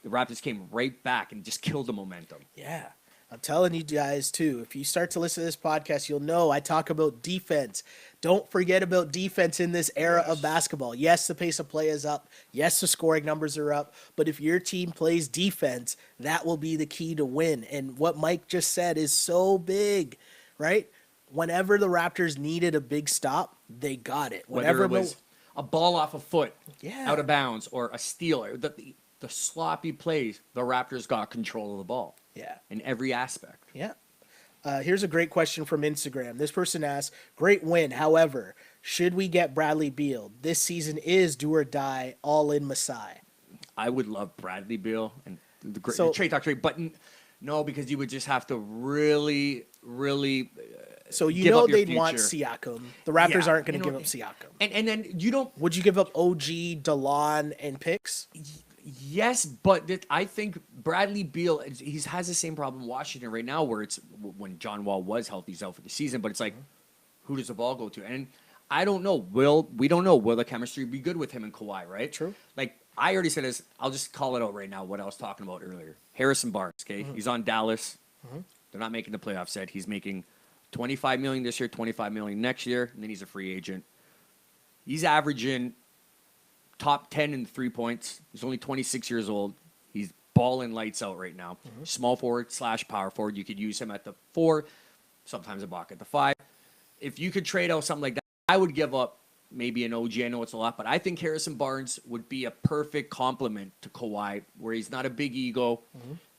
the Raptors came right back and just killed the momentum. Yeah. I'm telling you guys, too, if you start to listen to this podcast, you'll know I talk about defense. Don't forget about defense in this era of basketball. Yes, the pace of play is up. Yes, the scoring numbers are up. But if your team plays defense, that will be the key to win. And what Mike just said is so big, right? Whenever the Raptors needed a big stop, they got it. Whether it was a ball off a foot, out of bounds, or a steal, the sloppy plays, the Raptors got control of the ball. Yeah. In every aspect. Yeah. Here's a great question from Instagram. This person asks, great win. However, should we get Bradley Beal? This season is do or die, all in Masai. I would love Bradley Beal and the trade talk trade, but no, because you would just have to really, really. So they'd want Siakam. The Raptors aren't going to give up Siakam. And then you don't. Would you give up OG, DeLon, and picks? Yes, but I think Bradley Beal, he has the same problem in Washington right now, where it's when John Wall was healthy, he's out for the season, but it's like, who does the ball go to? And I don't know. We don't know. Will the chemistry be good with him and Kawhi, right? True. Like, I already said this. I'll just call it out right now, what I was talking about earlier. Harrison Barnes, okay? He's on Dallas. They're not making the playoffs yet. He's making $25 million this year, $25 million next year, and then he's a free agent. He's averaging top 10 in 3 points. He's only 26 years old. He's balling lights out right now. Small forward / power forward. You could use him at the 4, sometimes a Bach at the 5. If you could trade out something like that, I would give up maybe an OG. I know it's a lot, but I think Harrison Barnes would be a perfect complement to Kawhi, where he's not a big ego.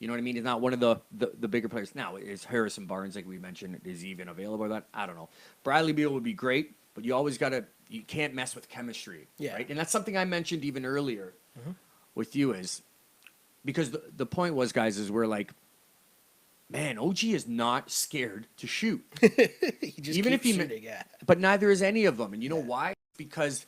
You know what I mean? He's not one of the bigger players. Now, is Harrison Barnes, like we mentioned, is even available or that? I don't know. Bradley Beal would be great, but you always got to – you can't mess with chemistry, right? And that's something I mentioned even earlier with you, is because the point was, guys, is we're like, man, OG is not scared to shoot. He just even keeps if shooting, but neither is any of them. And you know why? Because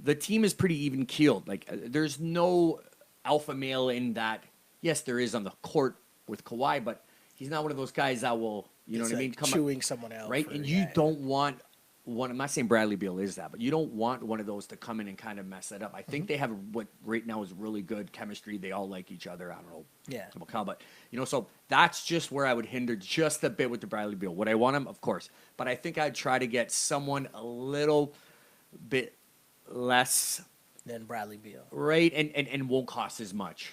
the team is pretty even keeled. Like, there's no alpha male in that. Yes, there is on the court with Kawhi, but he's not one of those guys that will, you know what I mean? Come chewing someone out. Right? And you don't want one. I'm not saying Bradley Beal is that, but you don't want one of those to come in and kind of mess that up. I think they have what right now is really good chemistry. They all like each other. I don't know. Yeah. But, so that's just where I would hinder just a bit with the Bradley Beal. Would I want him? Of course. But I think I'd try to get someone a little bit less than Bradley Beal. Right. And won't cost as much.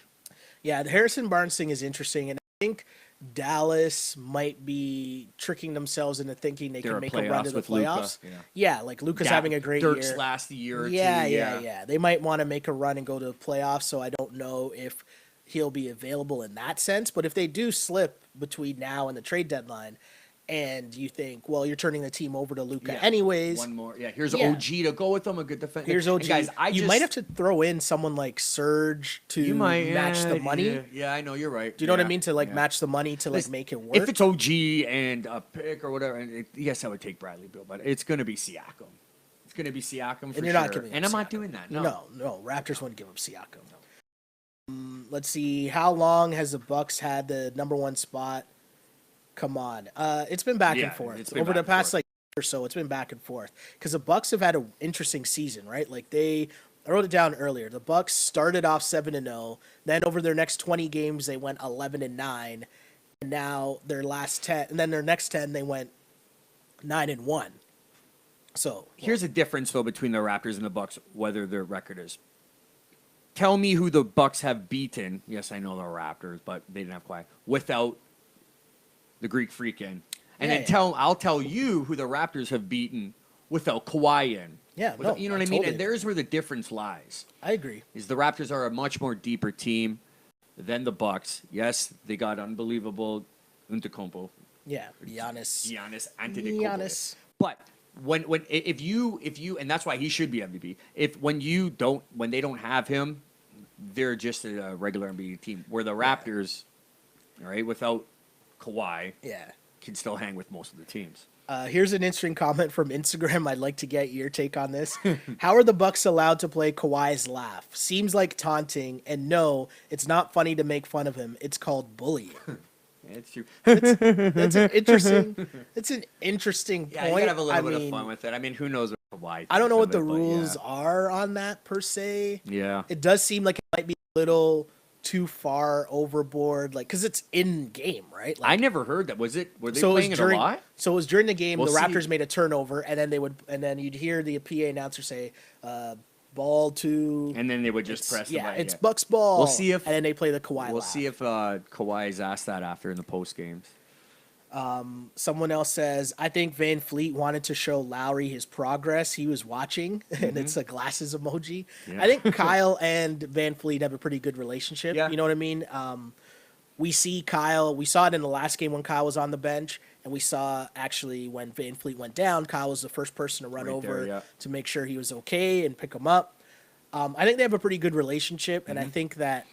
Yeah. The Harrison Barnes thing is interesting. And I think Dallas might be tricking themselves into thinking they can make a run to the playoffs. Yeah, like Luka's having a great Dirk's year. last year or yeah, two. Yeah. They might want to make a run and go to the playoffs, so I don't know if he'll be available in that sense. But if they do slip between now and the trade deadline, and you think, well, you're turning the team over to Luka anyways. One more. Yeah, here's OG to go with them, a good defense. Here's OG. And guys, you might have to throw in someone like Serge to match the money. Yeah, I know, you're right. Do you know what I mean? To match the money to make it work. If it's OG and a pick or whatever, yes, I would take Bradley Beal, but it's going to be Siakam. It's going to be Siakam for and you're sure. Not giving and I'm not doing that. No. Raptors wouldn't give up Siakam. Let's see. How long has the Bucks had the number 1 spot? Come on. It's been back and forth. Over the past like or so, it's been back and forth. Because the Bucks have had an interesting season, right? Like I wrote it down earlier. The Bucks started off 7-0. Then over their next 20 games, they went 11-9. And now their last 10, and then their next 10, they went 9-1. So here's a difference though between the Raptors and the Bucks, whether their record is. Tell me who the Bucks have beaten. Yes, I know the Raptors, but they didn't have Kawhi without the Greek Freak in. And then I'll tell you who the Raptors have beaten without Kawhi in. Yeah, you know what I mean? And there's where the difference lies. I agree. Is the Raptors are a much more deeper team than the Bucks. Yes, they got unbelievable Antetokounmpo. Yeah, Giannis Antetokounmpo. Giannis. But if you and that's why he should be MVP. When they don't have him, they're just a regular NBA team. Where the Raptors, right, without Kawhi, can still hang with most of the teams. Here's an interesting comment from Instagram. I'd like to get your take on this. How are the Bucks allowed to play Kawhi's laugh? Seems like taunting, and no, it's not funny to make fun of him. It's called bullying. It's true. That's an interesting. It's an interesting point. Yeah, you gotta have a little bit of fun with it. I mean, who knows what Kawhi? I don't know what the rules are on that per se. Yeah, it does seem like it might be a little too far overboard, like because it's in game, right? Like, I never heard that. Were they playing it a lot? So it was during the game. The Raptors made a turnover, and then you'd hear the PA announcer say, "Ball to," and then they would just press. It's Bucks ball. We'll see if and then they play the Kawhi. We'll see if Kawhi is asked that after in the post games. Someone else says, I think Van Fleet wanted to show Lowry his progress. He was watching, and it's a glasses emoji. Yeah. I think Kyle and Van Fleet have a pretty good relationship. Yeah. You know what I mean? We see Kyle. We saw it in the last game when Kyle was on the bench, and we saw actually when Van Fleet went down, Kyle was the first person to run over to make sure he was okay and pick him up. I think they have a pretty good relationship, and I think that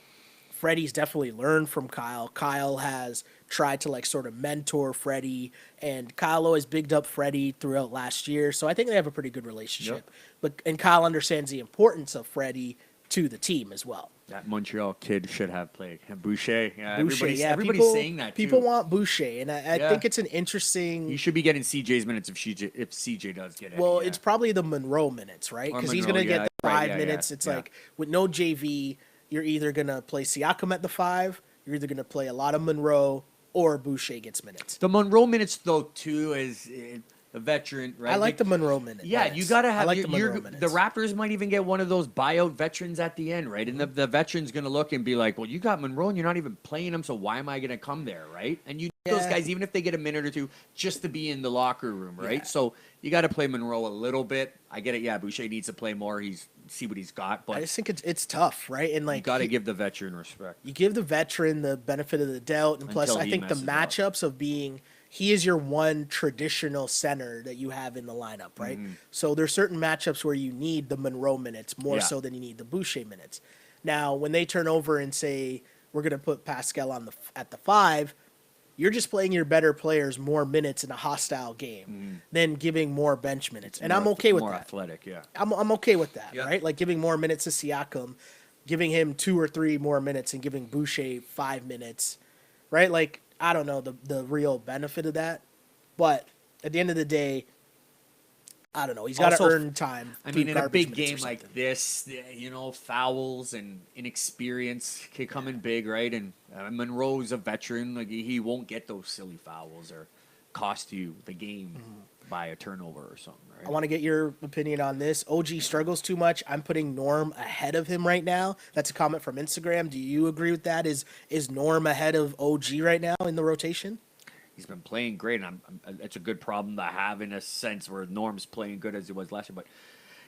Freddie's definitely learned from Kyle. Kyle has tried to like sort of mentor Freddie, and Kyle always bigged up Freddie throughout last year. So I think they have a pretty good relationship. Yep. And Kyle understands the importance of Freddie to the team as well. That Montreal kid should have played. Boucher. Yeah, Boucher, everybody's saying that too. People want Boucher, and I think it's an interesting... He should be getting CJ's minutes if CJ does get it. Well, it's probably the Monroe minutes, right? Because he's going to get the 5 minutes. It's like with no JV, you're either going to play Siakam at the 5, you're either going to play a lot of Monroe, or Boucher gets minutes. The Monroe minutes, though, too, is a veteran, right? I like the Monroe minutes. Yeah, you got to have... I like the Monroe minutes. The Raptors might even get one of those buyout veterans at the end, right? And the veteran's going to look and be like, well, you got Monroe and you're not even playing him, so why am I going to come there, right? And you those guys, even if they get a minute or two, just to be in the locker room, right? Yeah. So you got to play Monroe a little bit. I get it. Yeah, Boucher needs to play more. See what he's got. But I just think it's tough, right? And like you got to give the veteran respect. You give the veteran the benefit of the doubt, and plus, I think the matchups of being he is your one traditional center that you have in the lineup, right? Mm-hmm. So there's certain matchups where you need the Monroe minutes more so than you need the Boucher minutes. Now, when they turn over and say we're going to put Pascal at the 5. You're just playing your better players more minutes in a hostile game than giving more bench minutes. And I'm okay with that. More athletic, yeah. I'm okay with that, right? Like giving more minutes to Siakam, giving him 2 or 3 more minutes and giving Boucher 5 minutes, right? Like, I don't know the real benefit of that. But at the end of the day, I don't know. He's got to earn time. I mean, in a big game like this, fouls and inexperience can come in big, right? And Monroe's a veteran. Like he won't get those silly fouls or cost you the game by a turnover or something, right? I want to get your opinion on this. OG struggles too much. I'm putting Norm ahead of him right now. That's a comment from Instagram. Do you agree with that? Is Norm ahead of OG right now in the rotation? He's been playing great, and it's a good problem to have in a sense where Norm's playing good as he was last year. But,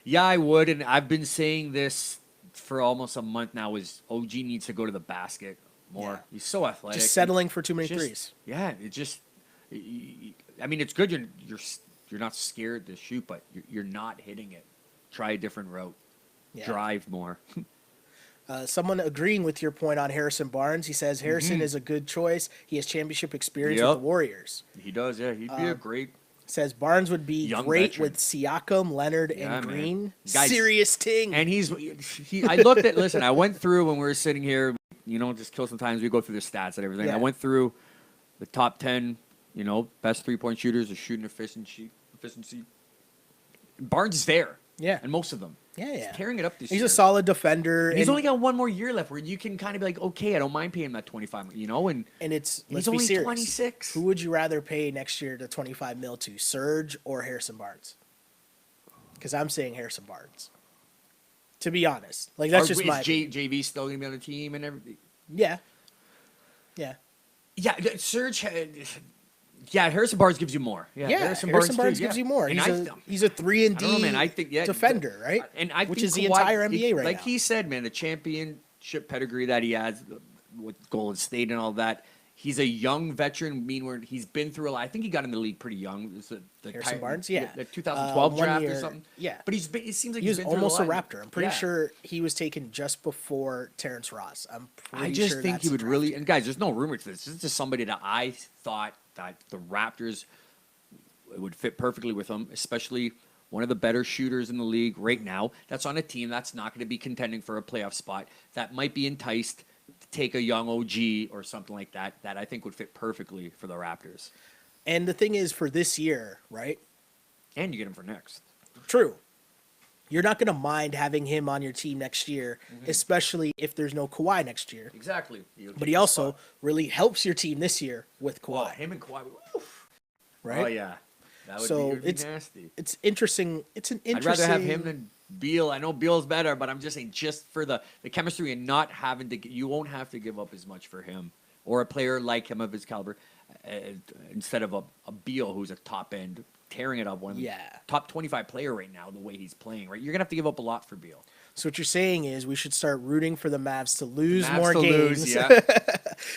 yeah, I would, and I've been saying this for almost a month now, is OG needs to go to the basket more. Yeah. He's so athletic. Just settling for too many threes. Yeah, I mean, it's good you're not scared to shoot, but you're not hitting it. Try a different route. Yeah. Drive more. Someone agreeing with your point on Harrison Barnes. He says Harrison is a good choice. He has championship experience with the Warriors. He does, yeah. He'd be a great... Says Barnes would be great with Siakam, Leonard, and Green. Serious ting. And I looked at... Listen, I went through when we were sitting here, just kill some time. We go through the stats and everything. Yeah. I went through the top 10 best 3-point shooters or shooting efficiency. Barnes is there. Yeah. And most of them. Yeah. He's tearing it up this year. He's a solid defender. And he's only got one more year left where you can kind of be like, okay, I don't mind paying him that 25, and it's he's let's be only serious. 26. Who would you rather pay next year the 25 mil to, Serge or Harrison Barnes? Because I'm saying Harrison Barnes. To be honest, like that's just my. JV still gonna be on the team and everything? Yeah. Serge. Harrison Barnes gives you more. Harrison Barnes gives you more. He's a 3-and-D defender, right? And I which think is the entire NBA right now. Like he said, man, the championship pedigree that he has with Golden State and all that. He's a young veteran, he's been through a lot. I think he got in the league pretty young. Harrison Barnes, the 2012 draft year, or something. Yeah, but it seems like he was been almost through a Raptor. I'm pretty sure he was taken just before Terrence Ross. I just think he would really. And guys, there's no rumor to this. This is just somebody that I thought that the Raptors would fit perfectly with him, especially one of the better shooters in the league right now. That's on a team that's not going to be contending for a playoff spot. That might be enticed to take a young OG or something like that. That I think would fit perfectly for the Raptors. And the thing is, for this year, right? And you get him for next. True. You're not going to mind having him on your team next year, especially if there's no Kawhi next year. Exactly. But he also really helps your team this year with Kawhi. Well, him and Kawhi. Oof. Right? Oh, yeah. That would be nasty. It's interesting. It's an interesting. I'd rather have him than Beal. I know Beal's better, but I'm just saying just for the chemistry and not having to – you won't have to give up as much for him or a player like him of his caliber instead of a Beal who's a top-end – tearing it up, top 25 player right now, the way he's playing, right? You're going to have to give up a lot for Beal. So what you're saying is we should start rooting for the Mavs to lose more games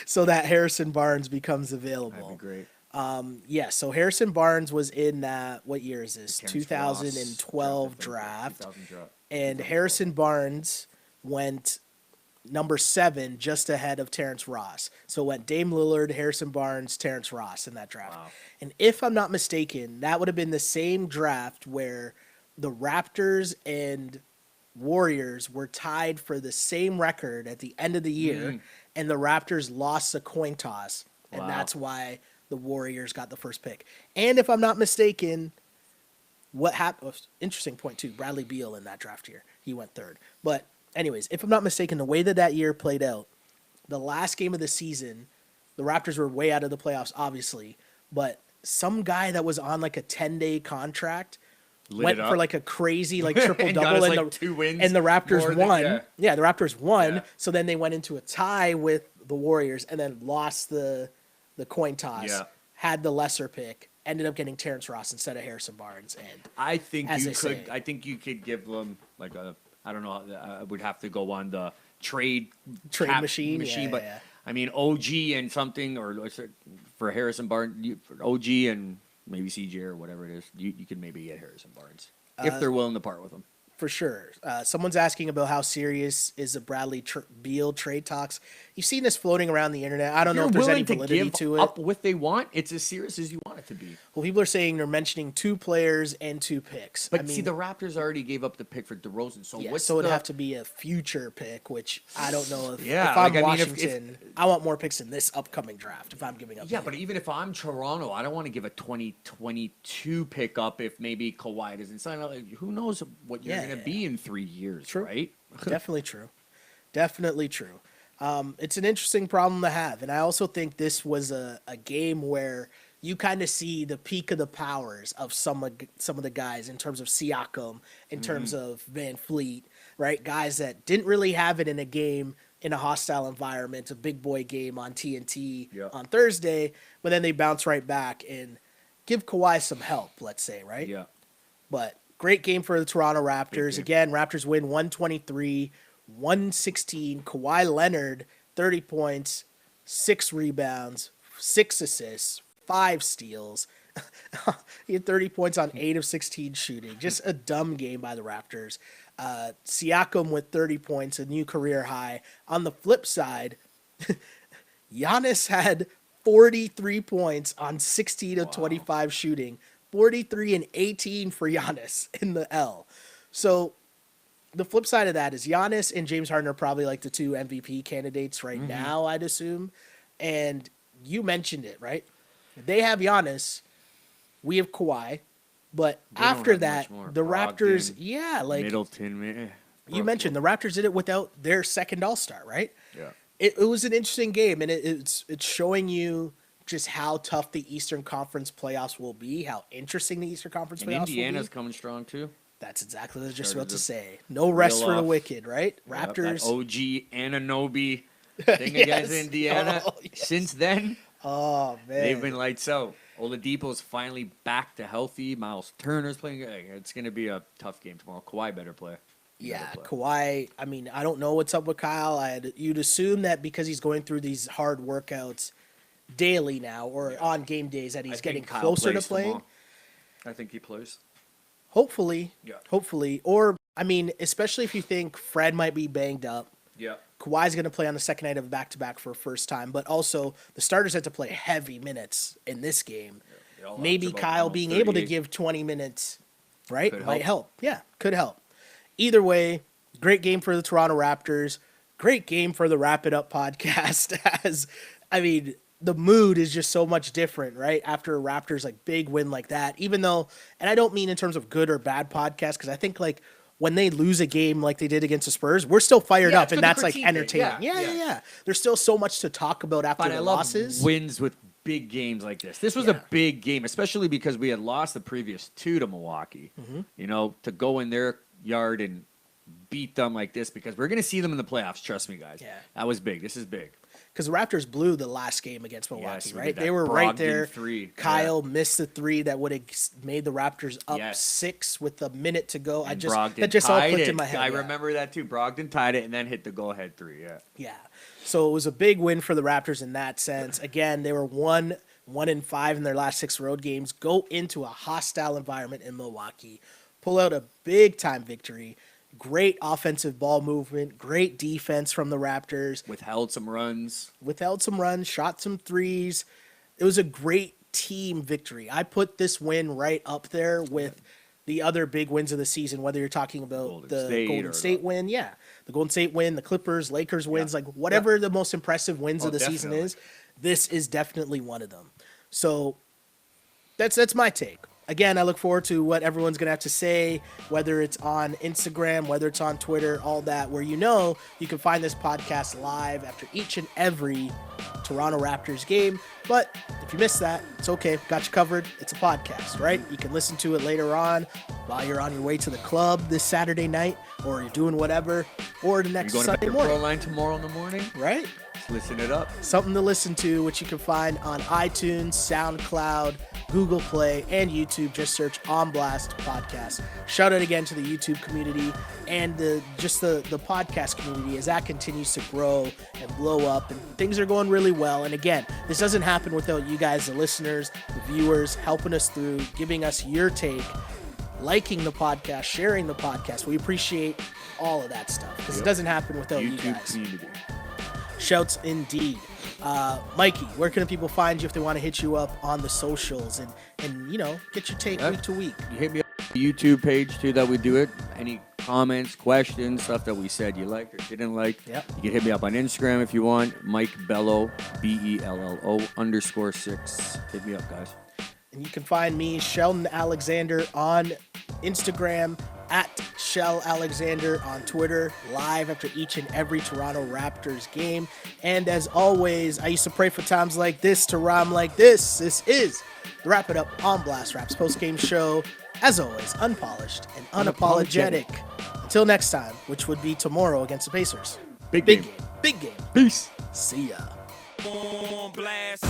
so that Harrison Barnes becomes available. That'd be great. So Harrison Barnes was in that, what year is this? 2012 Ross, draft. And Harrison Barnes went number 7, just ahead of Terrence Ross. So it went Dame Lillard, Harrison Barnes, Terrence Ross in that draft. Wow. And if I'm not mistaken, that would have been the same draft where the Raptors and Warriors were tied for the same record at the end of the year, and the Raptors lost a coin toss, and that's why the Warriors got the first pick. And if I'm not mistaken, what happened? Interesting point too. Bradley Beal in that draft year, he went 3rd. But anyways, if I'm not mistaken, the way that year played out, the last game of the season, the Raptors were way out of the playoffs, obviously, but some guy that was on like a 10-day contract went for like a crazy like triple-double, and 2 wins and the Raptors won. The Raptors won, so then they went into a tie with the Warriors and then lost the coin toss, had the lesser pick, ended up getting Terrence Ross instead of Harrison Barnes. And I think you could give them like a, I don't know, I would have to go on the trade machine, but I mean OG and something, or for Harrison Barnes, for OG and maybe CJ or whatever it is, you could maybe get Harrison Barnes if they're willing to part with him. For sure. Someone's asking about how serious is the Bradley Beal trade talks. You've seen this floating around the internet. I don't know if there's any validity to it. Up what they want, it's as serious as you want it to be. Well, people are saying they're mentioning 2 players and 2 picks. But see, the Raptors already gave up the pick for DeRozan, so it'd have to be a future pick, which I don't know if I'm Washington, I want more picks in this upcoming draft if I'm giving up. Yeah, but even if I'm Toronto, I don't want to give a 2022 pick up if maybe Kawhi doesn't sign up. Who knows what you're going to be in 3 years, right? Definitely true. Definitely true. It's an interesting problem to have. And I also think this was a game where you kind of see the peak of the powers of some of the guys in terms of Siakam, in terms of Van Fleet, right? Guys that didn't really have it in a game in a hostile environment, a big boy game on TNT on Thursday, but then they bounce right back and give Kawhi some help, let's say, right? Yeah. But great game for the Toronto Raptors. Again, Raptors win 123-116. Kawhi Leonard, 30 points, 6 rebounds, 6 assists, 5 steals. He had 30 points on 8 of 16 shooting. Just a dumb game by the Raptors. Siakam with 30 points, a new career high. On the flip side, Giannis had 43 points on 16 of 25 shooting. 43 and 18 for Giannis in the L. So the flip side of that is Giannis and James Harden are probably like the 2 MVP candidates right now, I'd assume. And you mentioned it, right? They have Giannis. We have Kawhi. But They don't after have that, much more. the Raptors, Brogdon, like Middleton. you mentioned, the Raptors did it without their second All-Star, right? Yeah. It was an interesting game, and it's showing you just how tough the Eastern Conference playoffs will be, how interesting the Eastern Conference And playoffs Indiana's will be. coming strong too. That's exactly what I was just Started about to to say. No rest reel for the off. wicked, right? Yep, Raptors. that OG Anunoby thing against Yes. Indiana. Oh, yes. Since then, Oh man, they've been lights out. Oladipo's finally back to healthy. Miles Turner's playing. It's going to be a tough game tomorrow. Kawhi better play. yeah, Kawhi. I mean, I don't know what's up with Kyle. You'd assume that because he's going through these hard workouts daily now, or on game days, that he's getting closer to playing. Tomorrow. I think he plays. Hopefully, Yeah. hopefully, or I mean, especially if you think Fred might be banged up. Yeah. Kawhi's going to play on the second night of back-to-back for first time, but also the starters had to play heavy minutes in this game. Maybe Kyle being able to give 20 minutes, right, might help. Yeah, could help. Either way, great game for the Toronto Raptors. Great game for the Wrap It Up podcast. As I mean, the mood is just so much different, right? After a Raptors like big win like that, even though, and I don't mean in terms of good or bad podcast, because I think like when they lose a game like they did against the Spurs, we're still fired up, and that's like entertaining. Yeah. There's still so much to talk about after the losses. Wins with big games like this. This was a big game, especially because we had lost the previous two to Milwaukee. You know, to go in their yard and beat them like this, because we're going to see them in the playoffs. Trust me, guys. Yeah. That was big. This is big. Because the Raptors blew the last game against Milwaukee, Yes, right? They were right there. Three. Kyle missed the three that would have made the Raptors up 6 with a minute to go. And That just all clicked in my head. I remember that too. Brogdon tied it and then hit the go-ahead three. Yeah. So it was a big win for the Raptors in that sense. Again, they were 1-5 in their last 6 road games. Go into a hostile environment in Milwaukee, pull out a big-time victory. Great offensive ball movement, great defense from the Raptors. Withheld some runs, shot some threes. It was a great team victory. I put this win right up there with the other big wins of the season, whether you're talking about the Golden State win, the Golden State win, the Clippers, Lakers wins, like whatever the most impressive wins of the season is, this is definitely one of them. So that's my take. Again, I look forward to what everyone's going to have to say, whether it's on Instagram, whether it's on Twitter, all that, where you can find this podcast live after each and every Toronto Raptors game. But if you missed that, it's okay. Got you covered. It's a podcast, right? You can listen to it later on while you're on your way to the club this Saturday night, or you're doing whatever, or the next Sunday morning. Pro line tomorrow in the morning, right? Listen it up. Something to listen to, which you can find on iTunes, SoundCloud, Google Play, and YouTube. Just search On Blast Podcast. Shout out again to the YouTube community and the podcast community as that continues to grow and blow up, and things are going really well. And again, this doesn't happen without you guys, the listeners, the viewers, helping us through, giving us your take, liking the podcast, sharing the podcast. We appreciate all of that stuff because it doesn't happen without you guys. Community. Shouts indeed. Mikey, where can people find you if they want to hit you up on the socials and get your take week to week? You hit me up on the YouTube page too that we do it. Any comments, questions, stuff that we said you liked or didn't like. Yep. You can hit me up on Instagram if you want. Mike Bello, BELLO_6. Hit me up, guys. And you can find me, Sheldon Alexander, on Instagram, at Shell Alexander on Twitter, live after each and every Toronto Raptors game. And as always, I used to pray for times like this to rhyme like this. This is the Wrap It Up on Blast Raps post-game show. As always, unpolished and unapologetic. Until next time, which would be tomorrow against the Pacers. Big game. Big game. Peace. See ya. On blast.